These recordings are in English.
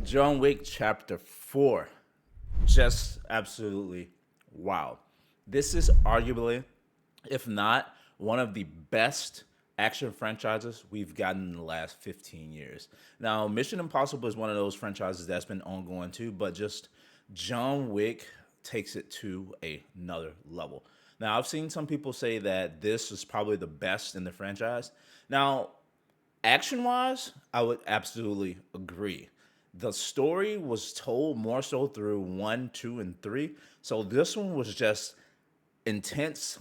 John Wick Chapter 4. Just absolutely wow. This is arguably, if not, one of the best action franchises we've gotten in the last 15 years. Now, Mission Impossible is one of those franchises that's been ongoing too, but just John Wick takes it to another level. Now, I've seen some people say that this is probably the best in the franchise. Now, action wise, I would absolutely agree. The story was told more so through one, two, and three. So this one was just intense,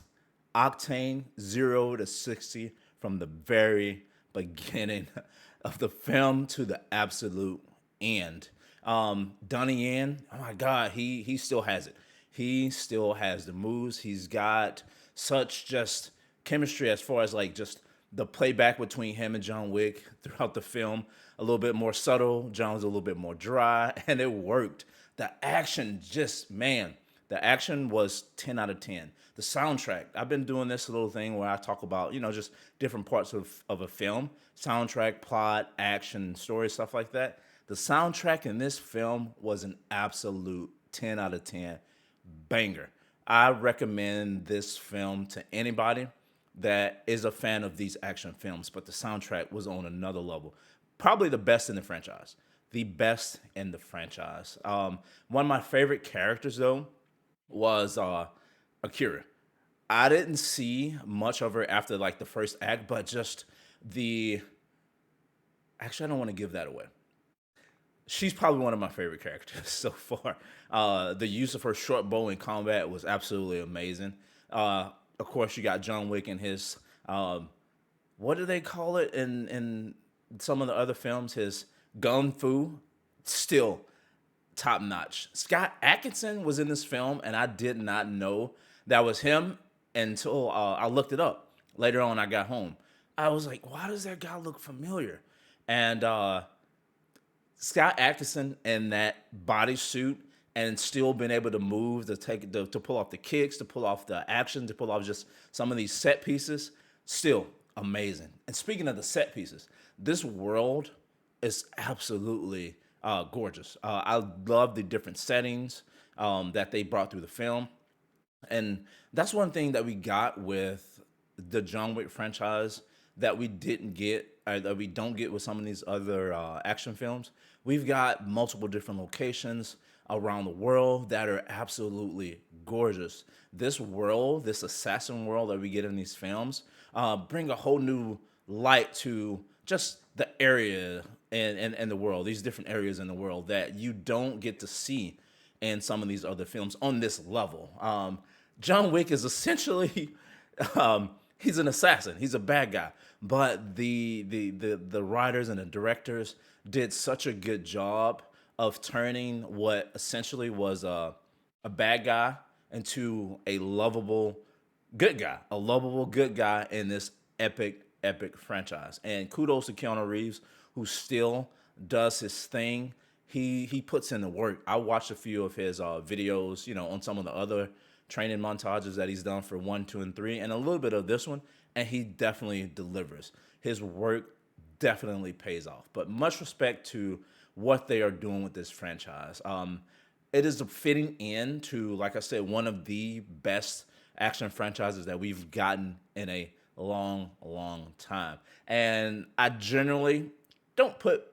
octane, 0 to 60 from the very beginning of the film to the absolute end. Donnie Yen, oh my God, he still has it. He still has the moves. He's got such just chemistry as far as like just the playback between him and John Wick throughout the film. A little bit more subtle. John was a little bit more dry, and it worked. The action, just man, the action was 10 out of 10. The soundtrack, I've been doing this little thing where I talk about, just different parts of a film, soundtrack, plot, action, story, stuff like that. The soundtrack in this film was an absolute 10 out of 10 banger. I recommend this film to anybody that is a fan of these action films, but the soundtrack was on another level. Probably the best in the franchise. The best in the franchise. One of my favorite characters, though, was Akira. I didn't see much of her after like the first act, but just the. Actually, I don't want to give that away. She's probably one of my favorite characters so far. The use of her short bow in combat was absolutely amazing. Of course, you got John Wick and his what do they call it in some of the other films? His gun fu, still top notch. Scott Atkinson was in this film, and I did not know that was him until I looked it up. Later on, I got home. I was like, why does that guy look familiar? And Scott Atkinson in that bodysuit and still been able to move, to pull off the kicks, to pull off the action, to pull off just some of these set pieces, still amazing. And speaking of the set pieces, this world is absolutely gorgeous. I love the different settings that they brought through the film. And that's one thing that we got with the John Wick franchise that we didn't get, or that we don't get with some of these other action films. We've got multiple different locations around the world that are absolutely gorgeous. This world, this assassin world that we get in these films, bring a whole new light to just the area and the world, these different areas in the world that you don't get to see in some of these other films on this level. John Wick is essentially he's an assassin. He's a bad guy, but the writers and the directors did such a good job of turning what essentially was a bad guy into a lovable good guy in this epic franchise. And kudos to Keanu Reeves, who still does his thing. He puts in the work. I watched a few of his videos, on some of the other training montages that he's done for one, two, and three, and a little bit of this one, and he definitely delivers. His work definitely pays off. But much respect to what they are doing with this franchise. It is a fitting end to, like I said, one of the best action franchises that we've gotten in a long time. And I generally don't put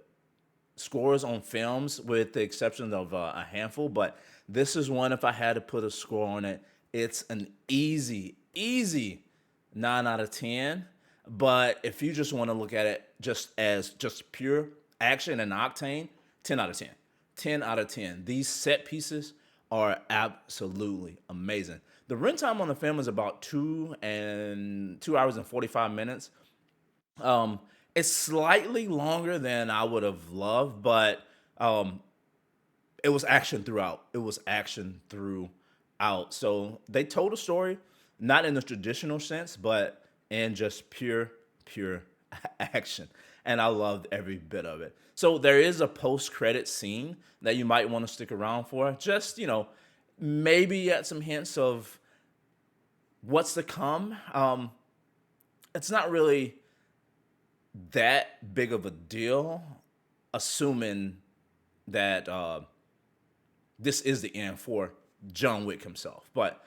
scores on films with the exception of a handful, but this is one, if I had to put a score on it, it's an easy 9 out of 10. But if you just want to look at it just as just pure action and octane, 10 out of 10. 10 out of 10. These set pieces are absolutely amazing. The runtime on the film is about 2 hours and 45 minutes. It's slightly longer than I would have loved, but um, it was action throughout. It was action throughout. So they told a story, not in the traditional sense, but in just pure action. And I loved every bit of it. So there is a post-credit scene that you might want to stick around for. Just, maybe get some hints of what's to come. It's not really that big of a deal, assuming that this is the end for John Wick himself. But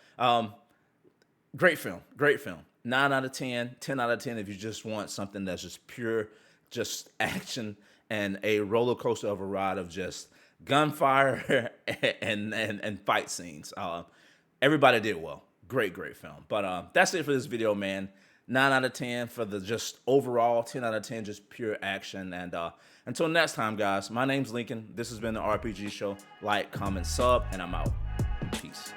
great film, great film. 9 out of 10, 10 out of 10 if you just want something that's just pure, just action and a roller coaster of a ride of just gunfire and fight scenes. Everybody did well. Great, great film. But that's it for this video, man. 9 out of 10 for the just overall, 10 out of 10 just pure action. And until next time, guys, my name's Lincoln. This has been the RPG Show. Like, comment, sub, and I'm out. Peace.